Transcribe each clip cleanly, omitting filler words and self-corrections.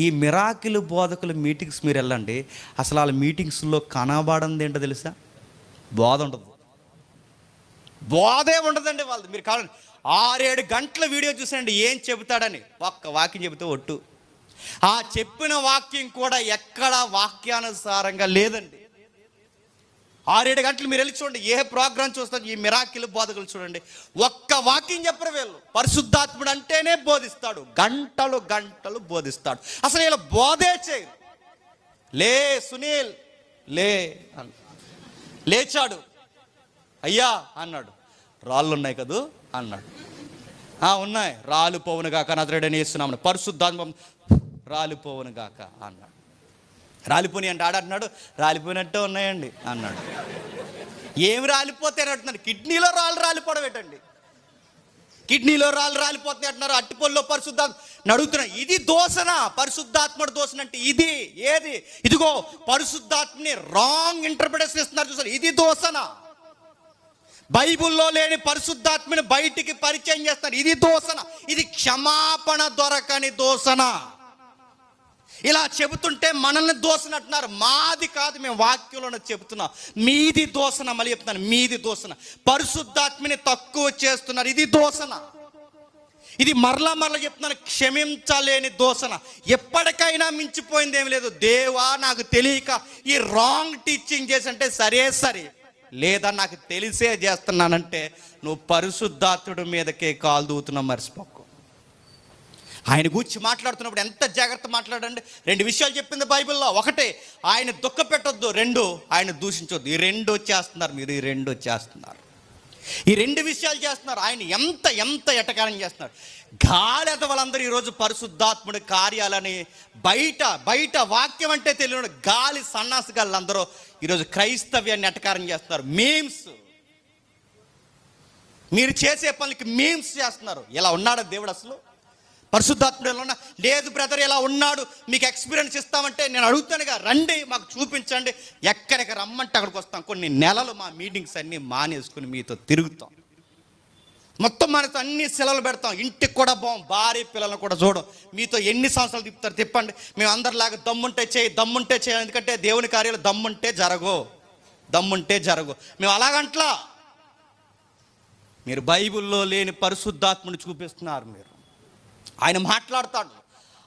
ఈ మిరాకిల్ బోధకుల మీటింగ్స్ మీరు వెళ్ళండి, అసలు వాళ్ళ మీటింగ్స్లో కనబడింది ఏంటో తెలుసా? బోధ ఉండదు, బోధే ఉండదండి వాళ్ళది. మీరు కావాలండి 6-7 గంటల వీడియో చూసండి ఏం చెబుతాడని, ఒక్క వాక్యం చెబితే ఒట్టు. ఆ చెప్పిన వాక్యం కూడా ఎక్కడ వాక్యానుసారంగా లేదండి. 6-7 గంటలు మీరు వెళ్ళి చూడండి, ఏ ప్రోగ్రాం చూస్తారు, ఈ మిరాకిల్ బోధకులు చూడండి, ఒక్క వాక్యం చెప్పరు వీళ్ళు. పరిశుద్ధాత్ముడు అంటేనే బోధిస్తాడు, గంటలు గంటలు బోధిస్తాడు. అసలు వీళ్ళు బోధే చేయరు. లే సునీల్ లే లేచాడు, అయ్యా అన్నాడు, రాళ్ళు ఉన్నాయి కదూ అన్నాడు. ఉన్నాయి, రాళ్ళు పోవును గాక నజరేయుడైన యేసునామమున పరిశుద్ధాత్మ రాలిపోవును గాక అన్నాడు. రాలిపోని అంటే ఆడంటున్నాడు, రాలిపోయినట్టే ఉన్నాయండి అన్నాడు. ఏమి రాలిపోతాయని అంటున్నాడు, కిడ్నీలో రాళ్ళు రాలిపోవడం ఏంటండి? కిడ్నీలో రాళ్ళు రాలిపోతున్నాయి అంటున్నారు. అట్టిపొల్లో పరిశుద్ధాత్మ అడుగుతున్నా, ఇది దోషణ? పరిశుద్ధాత్ముడు దోషణ అంటే ఇది ఏది? ఇదిగో పరిశుద్ధాత్మని రాంగ్ ఇంటర్ప్రిటేషన్ ఇస్తున్నారు చూసారు, ఇది దోషణ. బైబుల్లో లేని పరిశుద్ధాత్మని బయటికి పరిచయం చేస్తారు, ఇది దోషణ. ఇది క్షమాపణ దొరకని దోషణ. ఇలా చెబుతుంటే మనల్ని దోషణ అంటున్నారు. మాది కాదు, మేము వాక్యంలోనే చెబుతున్నాం, మీది దోషణ. మళ్ళీ చెప్తున్నాను, మీది దోషణ. పరిశుద్ధాత్మని తక్కువ చేస్తున్నారు, ఇది దోషణ. ఇది మరలా చెప్తున్నాను, క్షమించలేని దోషణ. ఎప్పటికైనా మించిపోయింది ఏమి లేదు. దేవా నాకు తెలియక ఈ రాంగ్ టీచింగ్ చేసి అంటే సరే, లేదా నాకు తెలిసే చేస్తున్నానంటే నువ్వు పరిశుద్ధాత్ముడి మీదకే కాలు దూతున్నావు, మర్చిపోకు. ఆయన గురించి మాట్లాడుతున్నప్పుడు ఎంత జాగ్రత్త మాట్లాడండి. 2 విషయాలు చెప్పింది బైబిల్లో. ఒకటే, ఆయన దుఃఖ పెట్టొద్దు. 2, ఆయన దూషించొద్దు. ఈ 2 చేస్తున్నారు మీరు, ఈ 2 చేస్తున్నారు. ఈ 2 విషయాలు చేస్తున్నారు. ఆయన ఎంత ఎటకారం చేస్తున్నారు. గాలి వాళ్ళందరూ ఈరోజు పరిశుద్ధాత్ముడి కార్యాలని బయట వాక్యం అంటే తెలియని గాలి సన్నాసి గాళ్ళందరూ ఈరోజు క్రైస్తవ్యాన్ని ఎటకారం చేస్తున్నారు. మీమ్స్, మీరు చేసే పనులకి మీమ్స్ చేస్తున్నారు. ఇలా ఉన్నాడా దేవుడు? అసలు పరిశుద్ధాత్ముడు ఎలా ఉన్నా? లేదు బ్రదర్ ఇలా ఉన్నాడు, మీకు ఎక్స్పీరియన్స్ ఇస్తామంటే నేను అడుగుతానుగా, రండి మాకు చూపించండి. ఎక్కడికి రమ్మంటే అక్కడికి వస్తాం. కొన్ని నెలలు మా మీటింగ్స్ అన్నీ మానేసుకుని మీతో తిరుగుతాం. మొత్తం మనతో అన్ని సెలవులు పెడతాం. ఇంటికి కూడా పోం, భార్య పిల్లలను కూడా చూడం. మీతో ఎన్ని సంవత్సరాలు తిప్పుతారు తిప్పండి. మేము అందరిలాగా దమ్ముంటే చేయాలి. ఎందుకంటే దేవుని కార్యాలు దమ్ముంటే జరగవు. మేము అలాగంట్లా. మీరు బైబిల్లో లేని పరిశుద్ధాత్ముని చూపిస్తున్నారు. మీరు ఆయన మాట్లాడతాడు,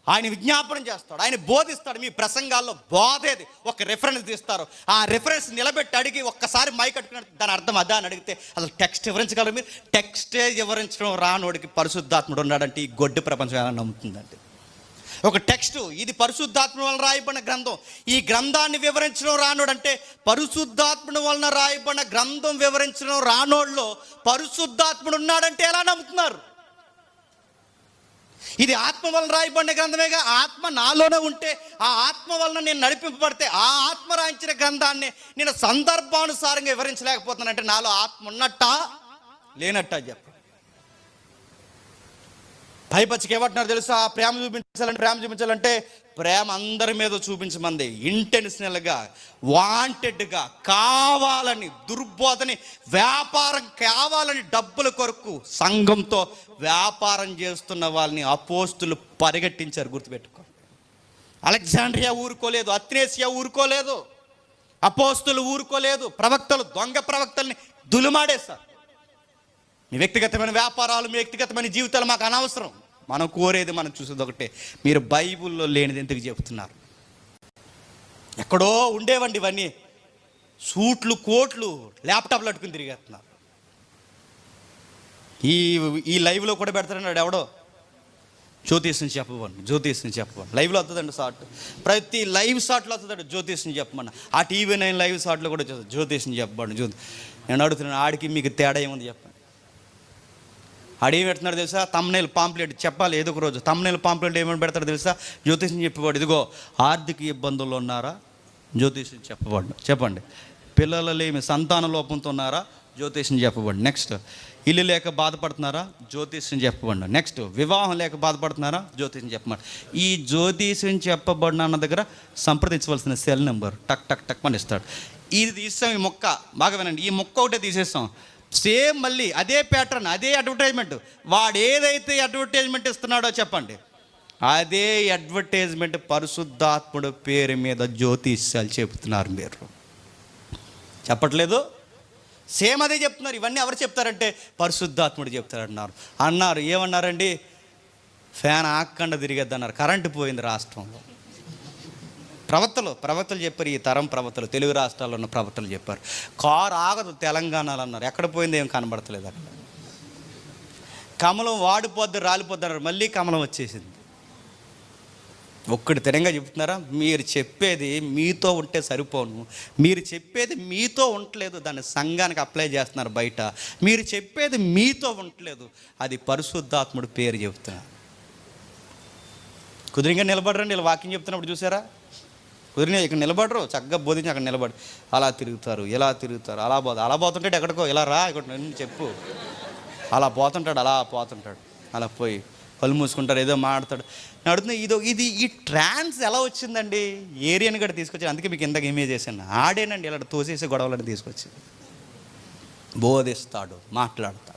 ఆయన విజ్ఞాపనం చేస్తాడు, ఆయన బోధిస్తాడు. మీ ప్రసంగాల్లో బోధేది ఒక రెఫరెన్స్ తీస్తారు. ఆ రెఫరెన్స్ నిలబెట్టి అడిగి ఒక్కసారి మైక్ అట్టుకున్నట్టు దాని అర్థం అదా అని అడిగితే అసలు టెక్స్ట్ వివరించగలరు మీరు? టెక్స్టే వివరించడం రానోడికి పరిశుద్ధాత్ముడు ఉన్నాడంటే ఈ గొడ్డు ప్రపంచం ఎలా నమ్ముతుందండి? ఒక టెక్స్ట్, ఇది పరిశుద్ధాత్మ వలన రాయబడిన గ్రంథం, ఈ గ్రంథాన్ని వివరించడం రానోడంటే పరిశుద్ధాత్ముడు వలన రాయబడిన గ్రంథం వివరించడం రానోళ్ళలో పరిశుద్ధాత్ముడు ఉన్నాడంటే ఎలా నమ్ముతున్నారు? ఇది ఆత్మ వలన రాయబడిన గ్రంథమేగా. ఆత్మ నాలోనే ఉంటే, ఆ ఆత్మ వలన నేను నడిపింపబడితే, ఆ ఆత్మ రాయించిన గ్రంథాన్ని నేను సందర్భానుసారంగా వివరించలేకపోతున్నానంటే నాలో ఆత్మ ఉన్నట్టా లేనట్టా చెప్ప. పైపచ్చికి ఏమంటున్నారు తెలుసా? ప్రేమ చూపించాలంటే ప్రేమ అందరి మీద చూపించమంది. ఇంటెన్షనల్గా, వాంటెడ్గా, కావాలని, దుర్బోధని, వ్యాపారం కావాలని, డబ్బుల కొరకు సంఘంతో వ్యాపారం చేస్తున్న వాళ్ళని అపోస్తులు పరిగెట్టించారు. గుర్తుపెట్టుకో. అలెగ్జాండ్రియా ఊరుకోలేదు, అథ్నేసియా ఊరుకోలేదు, అపోస్తులు ఊరుకోలేదు. ప్రవక్తలు, దొంగ ప్రవక్తల్ని దులుమాడేశారు. మీ వ్యక్తిగతమైన వ్యాపారాలు, మీ వ్యక్తిగతమైన జీవితాలు మాకు అనవసరం. మనం కోరేది, మనం చూసేది ఒకటే. మీరు బైబిల్లో లేనిది ఎందుకు చెబుతున్నారు? ఎక్కడో ఉండేవండి ఇవన్నీ. సూట్లు, కోట్లు, ల్యాప్టాప్లు అట్టుకుని తిరిగేస్తున్నారు. ఈ లైవ్లో కూడా పెడతారన్నాడు ఎవడో, జ్యోతిష్ని చెప్పమని. లైవ్లో వస్తుందండి షార్ట్, ప్రతి లైవ్ షార్ట్లో వస్తుందండి జ్యోతిష్ని చెప్పమన్న. ఆ TV 9 లైవ్ షార్ట్లో కూడా వచ్చేది జ్యోతిష్ని చెప్పండి. నేను అడుగుతున్నాను, ఆడికి మీకు తేడా ఏముంది చెప్పండి? ఆడేం పెడుతున్నాడు తెలుసా? తమ్నైల్ పాంప్లెట్ చెప్పాలి ఏదో ఒక రోజు. తమ్నైల్ పాంప్లెట్ ఏమని పెడతాడు తెలుసా? జ్యోతిష్ని చెప్పేవాడు. ఇదిగో ఆర్థిక ఇబ్బందుల్లో ఉన్నారా? జ్యోతిష్ని చెప్పండి. పిల్లలు లేమి సంతాన లోపంతో ఉన్నారా? జ్యోతిష్ని చెప్పబడి. నెక్స్ట్, ఇల్లు లేక బాధపడుతున్నారా? జ్యోతిష్ని చెప్పబడి. నెక్స్ట్, వివాహం లేక బాధపడుతున్నారా? జ్యోతిష్ని చెప్పబడి. ఈ జ్యోతిష్ని చెప్పబడిన అన్న దగ్గర సంప్రదించవలసిన సెల్ నెంబర్ టక్ అని ఇస్తాడు. ఇది తీస్తాం. ఈ మొక్క బాగా వినండి, ఈ మొక్క ఒకటే తీసేస్తాం. సేమ్ మళ్ళీ అదే ప్యాటర్న్, అదే అడ్వర్టైజ్మెంట్. వాడు ఏదైతే అడ్వర్టైజ్మెంట్ ఇస్తున్నాడో చెప్పండి, అదే అడ్వర్టైజ్మెంట్ పరిశుద్ధాత్ముడు పేరు మీద జ్యోతిష్యాలు చెబుతున్నారు. మీరు చెప్పట్లేదు, సేమ్ అదే చెప్తున్నారు. ఇవన్నీ ఎవరు చెప్తారంటే పరిశుద్ధాత్ముడు చెప్తారన్నారు. ఏమన్నారండి? ఫ్యాన్ ఆక్కండా తిరిగేద్ది అన్నారు. కరెంటు పోయింది రాష్ట్రంలో. ప్రవక్తలు చెప్పారు. ఈ తరం ప్రవక్తలు, తెలుగు రాష్ట్రాల్లో ఉన్న ప్రవక్తలు చెప్పారు. కారు ఆగదు తెలంగాణలో అన్నారు. ఎక్కడ పోయింది ఏం కనబడతలేదు అక్కడ. కమలం వాడిపోద్ది రాలిపోద్ది అన్నారు. మళ్ళీ కమలం వచ్చేసింది. ఒక్కటి తెరంగా చెప్తున్నారా? మీరు చెప్పేది మీతో ఉంటే సరిపోను. మీరు చెప్పేది మీతో ఉండలేదు, దాన్ని సంఘానికి అప్లై చేస్తున్నారు బయట. మీరు చెప్పేది మీతో ఉండలేదు, అది పరిశుద్ధాత్ముడు పేరు చెబుతున్నారు. కుదిరిగా నిలబడరండి. ఇలా వాక్యం చెప్తున్నప్పుడు చూసారా? కుదిరిన ఇక్కడ నిలబడరు, చక్కగా బోధించి అక్కడ నిలబడి అలా తిరుగుతారు, ఇలా తిరుగుతారు, అలా పోతుంటాడు. ఎక్కడికో ఇలా రా, ఇక్కడ నేను చెప్పు, అలా పోతుంటాడు, అలా పోయి కళ్ళు మూసుకుంటారు, ఏదో మాట్లాడతాడు, నడుతుంది. ఇది ఈ ట్రాన్స్ ఎలా వచ్చిందండి? ఏరియన్ గడ తీసుకొచ్చి, అందుకే మీకు ఇందాక ఇమేజ్ చేశాను. ఆడేనండి ఇలా తోసేసే గొడవలను తీసుకొచ్చి బోధిస్తాడు, మాట్లాడతాడు.